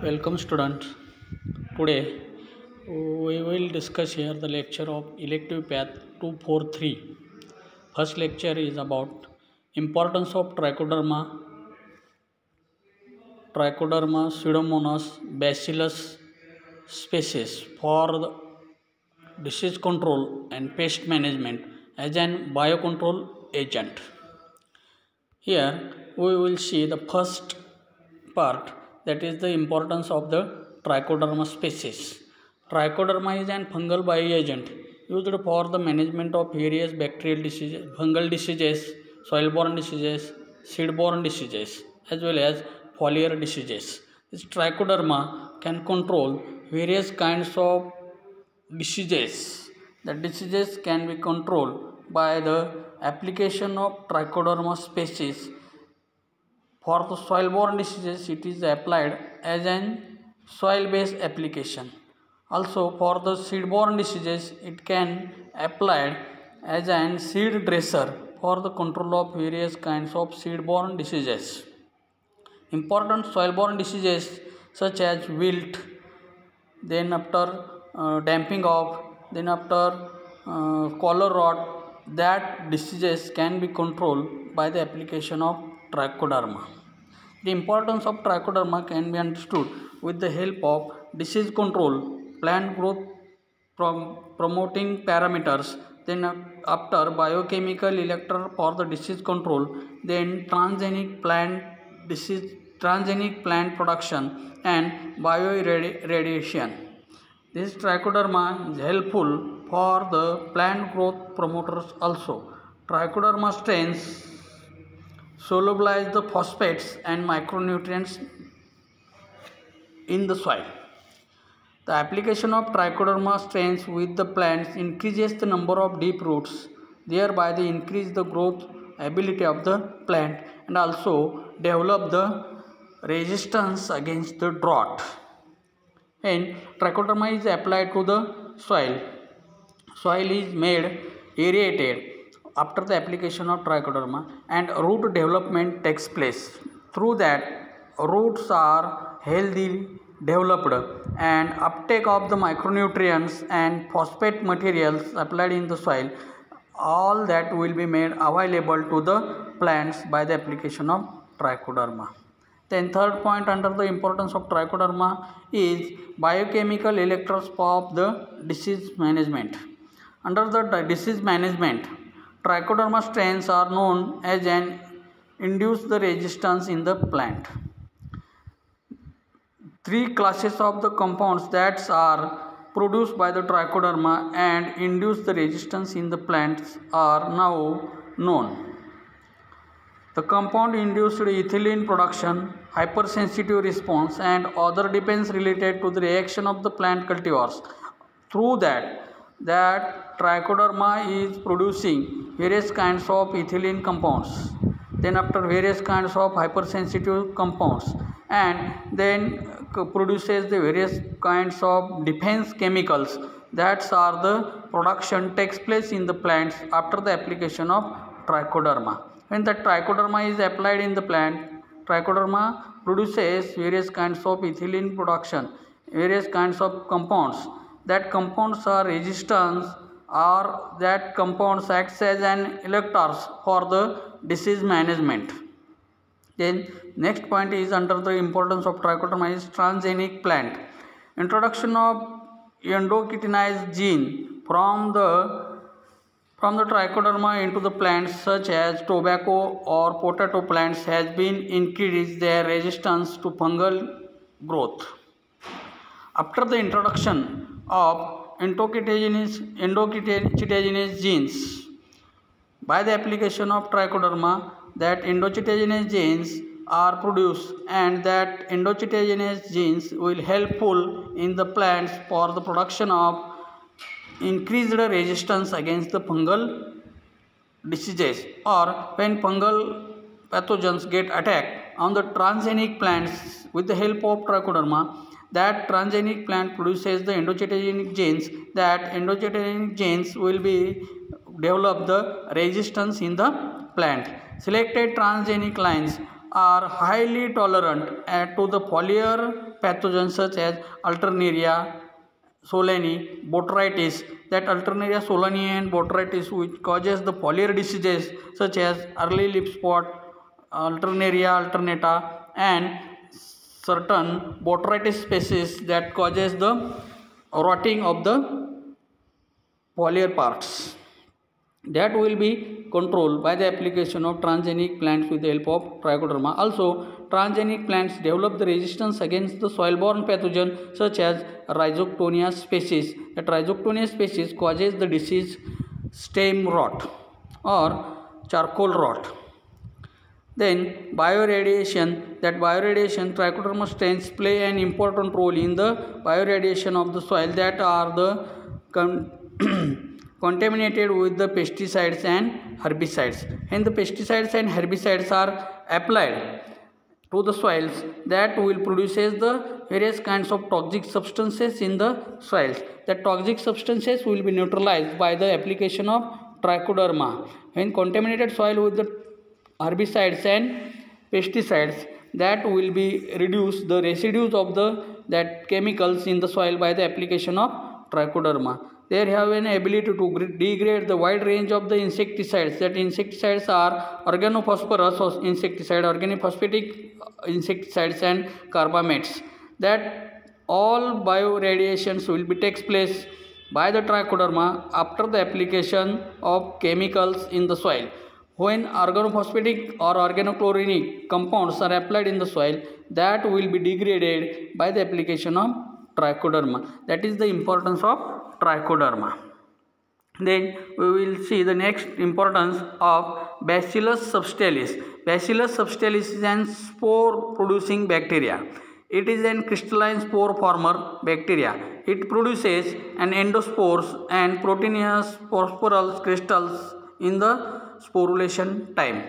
Welcome students. Today we will discuss here the lecture of elective path 243. First lecture is about importance of Trichoderma pseudomonas bacillus species for the disease control and pest management as an biocontrol agent. Here we will see the first part, that is the importance of the Trichoderma species. Trichoderma is an fungal bioagent used for the management of various bacterial diseases, fungal diseases, soil-borne diseases, seed-borne diseases, as well as foliar diseases. This Trichoderma can control various kinds of diseases. The diseases can be controlled by the application of Trichoderma species. For the soil-borne diseases, it is applied as an soil-based application. Also, for the seed-borne diseases, it can applied as an seed dresser for the control of various kinds of seed-borne diseases. Important soil-borne diseases such as wilt, then after damping off, then after collar rot, that diseases can be controlled by the application of Trichoderma. The importance of Trichoderma can be understood with the help of disease control, plant growth promoting parameters, then after biochemical elector for the disease control, then transgenic plant production and bioirradiation. This Trichoderma is helpful for the plant growth promoters also. Trichoderma strains solubilize the phosphates and micronutrients in the soil. The application of Trichoderma strains with the plants increases the number of deep roots, thereby they increase the growth ability of the plant and also develop the resistance against the drought. And Trichoderma is applied to the soil. Soil is made aerated after the application of Trichoderma and root development takes place. Through that, roots are healthy developed and uptake of the micronutrients and phosphate materials applied in the soil, all that will be made available to the plants by the application of Trichoderma. Then third point under the importance of Trichoderma is biochemical electors of the disease management. Under the disease management, Trichoderma strains are known as an induce the resistance in the plant. Three classes of the compounds that are produced by the Trichoderma and induce the resistance in the plants are now known. The compound induced ethylene production, hypersensitive response and other depends related to the reaction of the plant cultivars. Through that Trichoderma is producing various kinds of ethylene compounds, then after various kinds of hypersensitive compounds, and then produces the various kinds of defense chemicals that are the production takes place in the plants after the application of Trichoderma. When the Trichoderma is applied in the plant, Trichoderma produces various kinds of ethylene production, various kinds of compounds. That compounds are resistance or that compounds acts as an electors for the disease management. Then next point is under the importance of Trichoderma is transgenic plant. Introduction of endochitinase gene from the Trichoderma into the plants such as tobacco or potato plants has been increased their resistance to fungal growth. After the introduction of endocytogenase genes by the application of Trichoderma, that endocytogenase genes are produced and that endocytogenase genes will helpful in the plants for the production of increased resistance against the fungal diseases, or when fungal pathogens get attacked on the transgenic plants with the help of Trichoderma, that transgenic plant produces the endocytogenic genes, that endocytogenic genes will be develop the resistance in the plant. Selected transgenic lines are highly tolerant to the foliar pathogens such as Alternaria solani, botrytis. That Alternaria solani and botrytis, which causes the foliar diseases such as early leaf spot, Alternaria alternata, and certain botrytis species that causes the rotting of the foliar parts. That will be controlled by the application of transgenic plants with the help of trichoderma. Also, transgenic plants develop the resistance against the soil-borne pathogen such as Rhizoctonia species. The Rhizoctonia species causes the disease stem rot or charcoal rot. Then bioradiation, that bioradiation, trichoderma strains play an important role in the bioradiation of the soil that are the contaminated with the pesticides and herbicides. And the pesticides and herbicides are applied to the soils, that will produces the various kinds of toxic substances in the soils. The toxic substances will be neutralized by the application of trichoderma. When contaminated soil with the herbicides and pesticides, that will be reduced the residues of that chemicals in the soil by the application of trichoderma. They have an ability to degrade the wide range of the insecticides. That insecticides are organophosphorus insecticide, organophosphatic insecticides, and carbamates. That all bioradiations will be takes place by the trichoderma after the application of chemicals in the soil. When organophosphatic or organochlorinic compounds are applied in the soil, that will be degraded by the application of trichoderma. That is the importance of trichoderma. Then we will see the next importance of Bacillus subtilis. Bacillus subtilis is an spore producing bacteria. It is a crystalline spore former bacteria. It produces an endospores and proteinous phosphoral crystals in the sporulation time.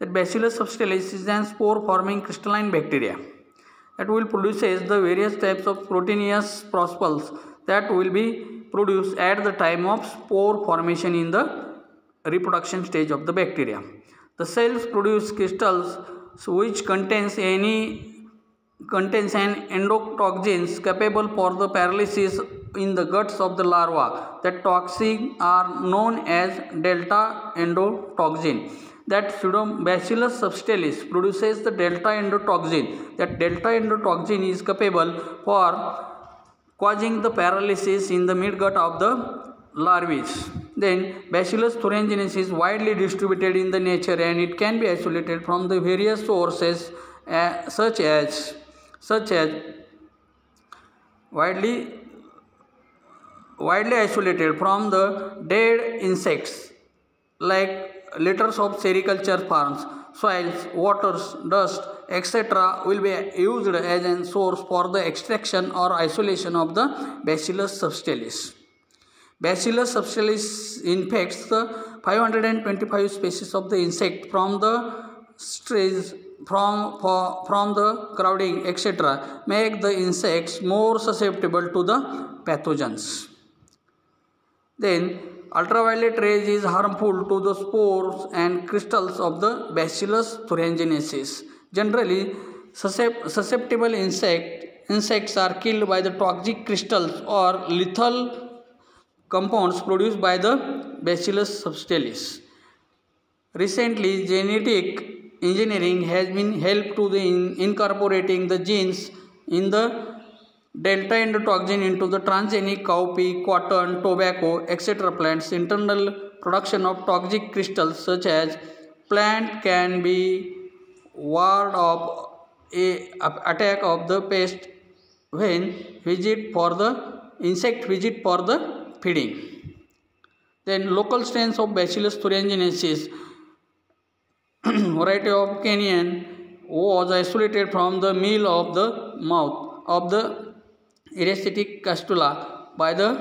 That Bacillus subtilis is an spore forming crystalline bacteria that will produces the various types of proteinous phosphorules that will be produced at the time of spore formation in the reproduction stage of the bacteria. The cells produce crystals which contains an endotoxins capable for the paralysis in the guts of the larva. That toxins are known as delta endotoxin. That Bacillus subtilis produces the delta endotoxin. That delta endotoxin is capable for causing the paralysis in the midgut of the larvae. Then Bacillus thuringiensis is widely distributed in the nature, and it can be isolated from the various sources such as widely isolated from the dead insects like litters of sericulture farms, soils, waters, dust, etc. will be used as a source for the extraction or isolation of the Bacillus subtilis. Bacillus subtilis infects the 525 species of the insect from the strays, from the crowding, etc. make the insects more susceptible to the pathogens. Then ultraviolet rays is harmful to the spores and crystals of the Bacillus thuringiensis. Generally, susceptible insects are killed by the toxic crystals or lethal compounds produced by the Bacillus subtilis. Recently, genetic engineering has been helped to the incorporating the genes in the delta endotoxin into the transgenic cowpea, cotton, tobacco, etc. plants. Internal production of toxic crystals such as plant can be ward off a attack of the pest when insect visit for the feeding. Then local strains of Bacillus thuringiensis variety of Kenyan was isolated from the meal of the mouth of the Erysitic castula by the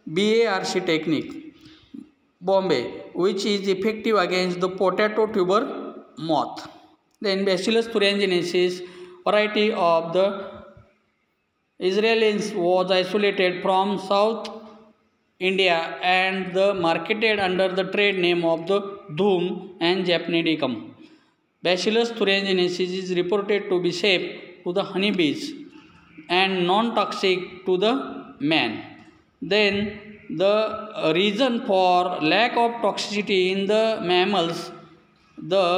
BARC technique, Bombay, which is effective against the potato tuber moth. Then Bacillus thuringiensis variety of the Israelis was isolated from South India and marketed under the trade name of the Dhum and Japanidicum. Bacillus thuringiensis is reported to be safe to the honeybees and non-toxic to the man. Then the reason for lack of toxicity in the mammals, the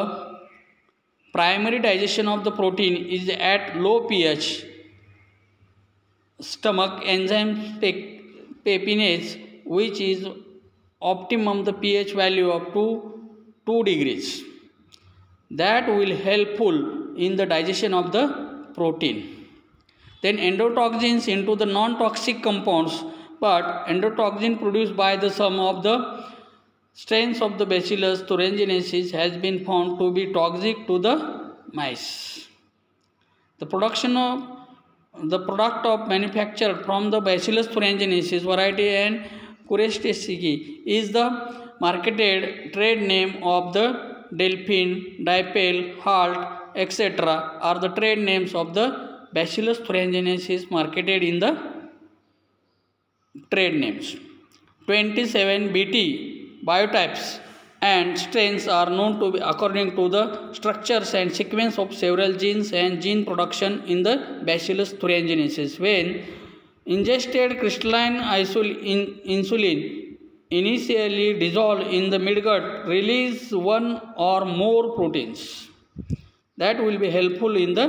primary digestion of the protein is at low pH. Stomach enzyme pepinase, which is optimum the pH value up to 2 degrees. That will helpful in the digestion of the protein. Then endotoxins into the non-toxic compounds, but endotoxin produced by the sum of the strains of the Bacillus thuringiensis has been found to be toxic to the mice. The product of manufactured from the Bacillus thuringiensis variety and Curaceae is the marketed trade name of the Delphine, Dipel, Halt, etc. are the trade names of the Bacillus thuringiensis marketed in the trade names. 27 Bt biotypes and strains are known to be according to the structures and sequence of several genes and gene production in the Bacillus thuringiensis. When ingested, crystalline insulin initially dissolved in the midgut release one or more proteins that will be helpful in the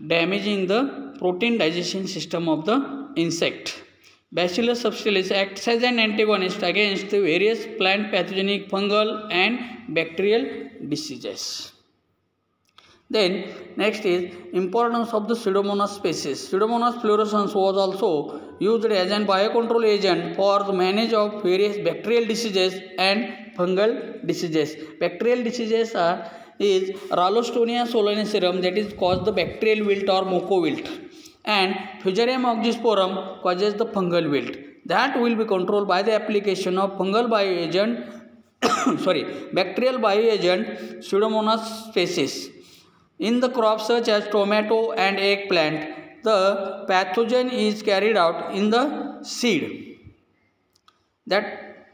damaging the protein digestion system of the insect. Bacillus subtilis acts as an antagonist against the various plant pathogenic fungal and bacterial diseases. Then next is importance of the Pseudomonas species. Pseudomonas fluorescens was also used as an biocontrol agent for the management of various bacterial diseases and fungal diseases. Bacterial diseases is Ralstonia solanacearum, that is cause the bacterial wilt or Moko wilt, and Fusarium oxysporum causes the fungal wilt. That will be controlled by the application of fungal bioagent bacterial bioagent Pseudomonas species in the crops such as tomato and eggplant. The pathogen is carried out in the seed. That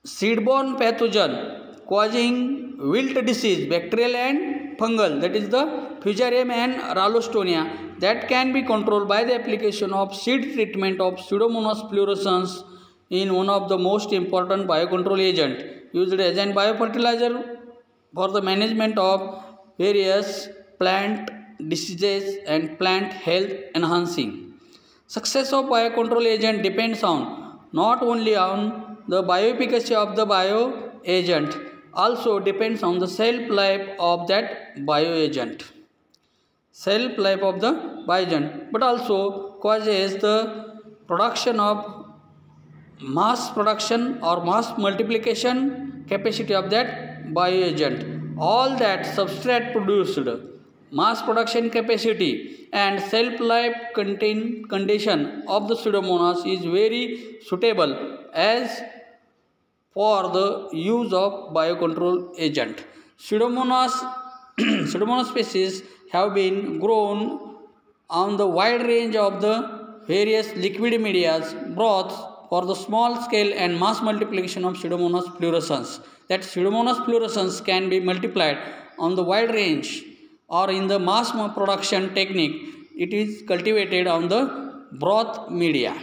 seed-borne pathogen causing wilt disease, bacterial and fungal, that is the Fusarium and Ralstonia, that can be controlled by the application of seed treatment of Pseudomonas fluorescens in one of the most important biocontrol agent used as an biofertilizer for the management of various plant diseases and plant health enhancing. Success of biocontrol agent depends on not only on the bioefficacy of the bioagent, also depends on the shelf life of that bioagent. Shelf life of the bioagent, but also causes the production of mass production or mass multiplication capacity of that bioagent. All that substrate produced, mass production capacity and shelf life condition of the Pseudomonas is very suitable as for the use of biocontrol agent. Pseudomonas species have been grown on the wide range of the various liquid medias, broths for the small scale and mass multiplication of Pseudomonas fluorescens. That Pseudomonas fluorescens can be multiplied on the wide range or in the mass production technique. It is cultivated on the broth media.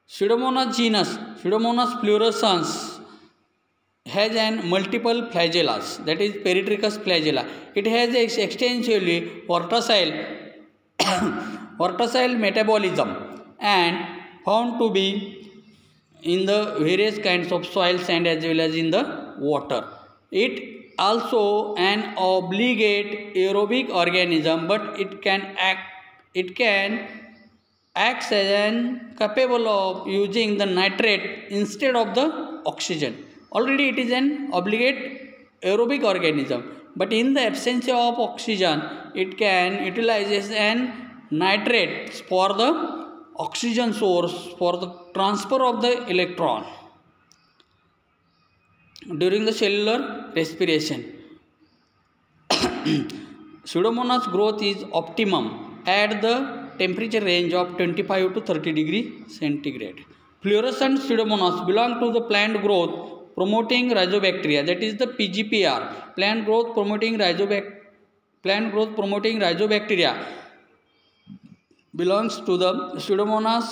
Pseudomonas genus, Pseudomonas fluorescens, has an multiple flagellas, that is Peritrichous flagella. It has extensively vorticile metabolism and found to be in the various kinds of soils and as well as in the water. It also an obligate aerobic organism, but it can acts as an capable of using the nitrate instead of the oxygen. Already it is an obligate aerobic organism, but in the absence of oxygen, it can utilize an nitrate for the oxygen source for the transfer of the electron during the cellular respiration. Pseudomonas growth is optimum at the temperature range of 25 to 30 degree centigrade. Fluorescent Pseudomonas belong to the plant growth promoting rhizobacteria, that is the PGPR, plant growth promoting rhizobacteria, belongs to the Pseudomonas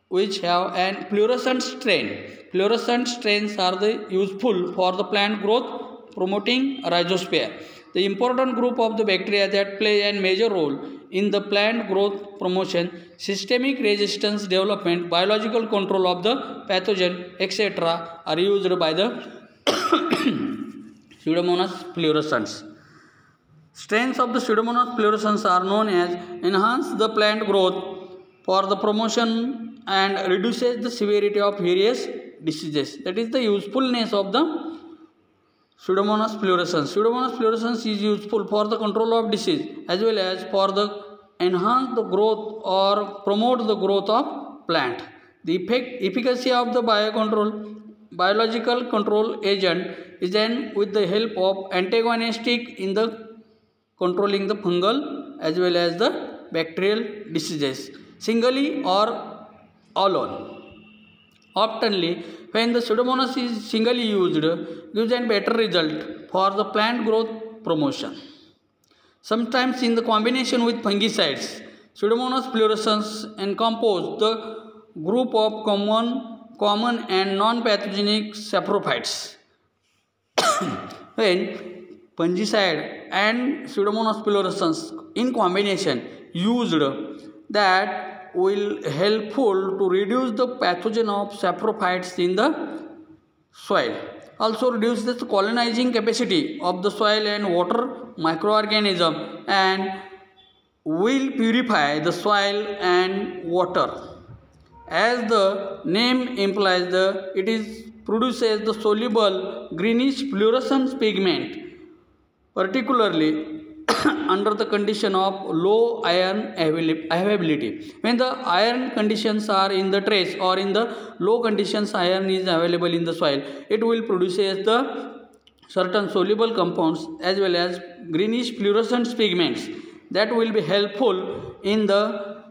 which have an fluorescent strain. Fluorescent strains are the useful for the plant growth promoting rhizosphere. The important group of the bacteria that play a major role in the plant growth promotion, systemic resistance development, biological control of the pathogen, etc. are used by the Pseudomonas fluorescens. Strains of the Pseudomonas fluorescens are known as enhance the plant growth for the promotion and reduces the severity of various diseases. That is the usefulness of the Pseudomonas fluorescens. Pseudomonas fluorescens is useful for the control of disease as well as for the enhance the growth or promote the growth of plant. The efficacy of the biological control agent is then with the help of antagonistic in the controlling the fungal as well as the bacterial diseases, singly or alone. Oftenly, when the Pseudomonas is singly used, gives a better result for the plant growth promotion. Sometimes in the combination with fungicides, Pseudomonas fluorescens encompass the group of common and non-pathogenic saprophytes. When fungicide and Pseudomonas fluorescens in combination used, that will helpful to reduce the pathogen of saprophytes in the soil. Also reduce the colonizing capacity of the soil and water microorganism and will purify the soil and water. As the name implies, it produces the soluble greenish fluorescent pigment, particularly under the condition of low iron availability. When the iron conditions are in the trace or in the low conditions iron is available in the soil, it will produce the certain soluble compounds as well as greenish fluorescent pigments that will be helpful in the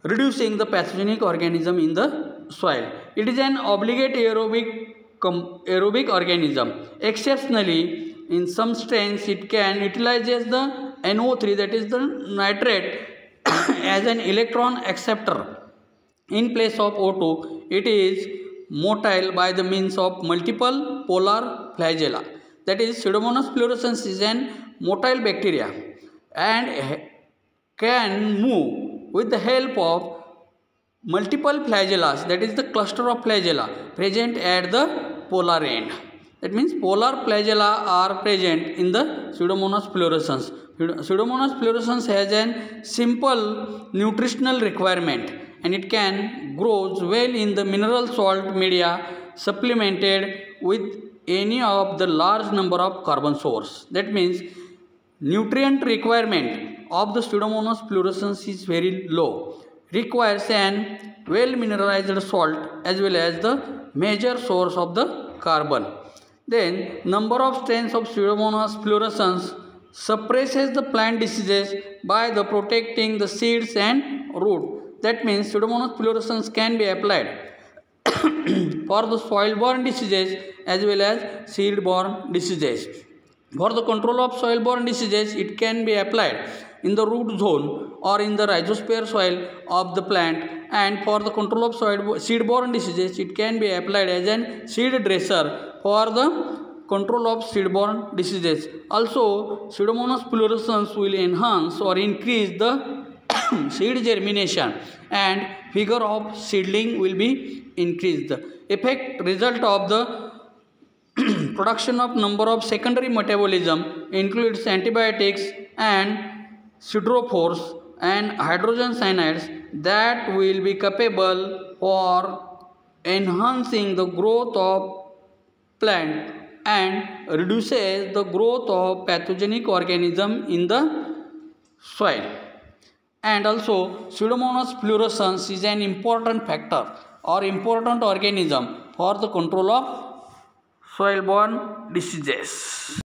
reducing the pathogenic organism in the soil. It is an obligate aerobic organism. Exceptionally, in some strains, it can utilizes the NO3, that is the nitrate, as an electron acceptor. In place of O2, it is motile by the means of multiple polar flagella. That is, Pseudomonas fluorescens is an motile bacteria and can move with the help of multiple flagellas, that is the cluster of flagella present at the polar end. That means polar flagella are present in the Pseudomonas fluorescens. Pseudomonas fluorescens has a simple nutritional requirement and it can grow well in the mineral salt media supplemented with any of the large number of carbon source. That means nutrient requirement of the Pseudomonas fluorescens is very low. Requires an well mineralized salt as well as the major source of the carbon. Then number of strains of Pseudomonas fluorescens suppresses the plant diseases by the protecting the seeds and root. That means Pseudomonas fluorescens can be applied for the soil-borne diseases as well as seed-borne diseases. For the control of soil-borne diseases, it can be applied in the root zone or in the rhizosphere soil of the plant, and for the control of seed-borne diseases, it can be applied as an seed dresser for the control of seed-borne diseases. Also, Pseudomonas fluorescens will enhance or increase the seed germination and figure of seedling will be increased. The result of the production of number of secondary metabolism includes antibiotics and siderophores and hydrogen cyanides that will be capable for enhancing the growth of plant and reduces the growth of pathogenic organism in the soil. And also Pseudomonas fluorescens is an important factor or important organism for the control of soil-borne diseases.